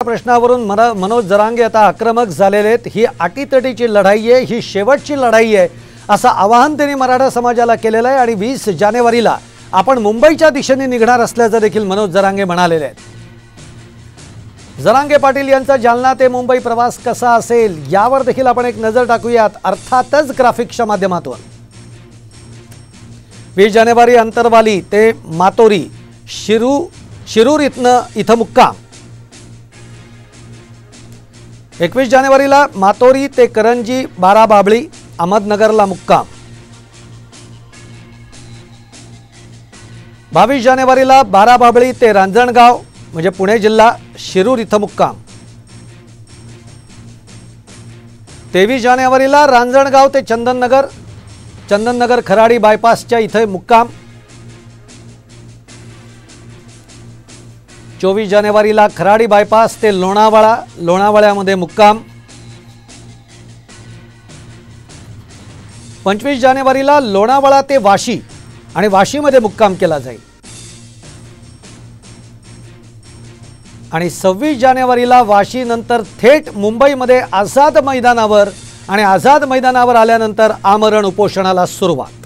प्रश्नावरून मनोज जरांगे आता आक्रमक झालेले आहेत। ही अटीतटीची लढाई आहे, ही शेवटची लढाई आहे असं आवाहन त्यांनी मराठा समाजाला केलेलं आहे। आणि 20 जानेवारीला आपण मुंबईच्या दिशेने निघणार असल्याचं देखील मनोज जरांगे म्हणालेले आहेत। जरांगे पाटील यांचा जालना ते मुंबई प्रवास कसा असेल यावर देखील आपण एक नजर टाकूयात, अर्थातच ग्राफिक्सच्या माध्यमातून। 20 जानेवारी अंतरवाली ते मातोरी शिरूर इथं मुक्काम। 21 जानेवारीला मातोरी ते करंजी 12 बाबळी अहमदनगरला मुक्काम। 22 जानेवारीला 12 बाबळी ते रांजणगाव म्हणजे पुणे जिल्हा शिरूर इथं मुक्काम। 23 जानेवारीला रांजणगाव ते चंदननगर खराडी बायपासच्या इथे मुक्काम। 24 जानेवारीला खराडी बायपास ते लोणावळ्यामध्ये मुक्काम। 25 जानेवारीला लोणावळा ते वाशी आणि वाशीमध्ये मुक्काम केला जाईल। आणि 26 जानेवारीला वाशी नंतर थेट मुंबईमध्ये आझाद मैदानावर आणि आझाद मैदानावर आल्यानंतर आमरण उपोषणाला सुरुवात।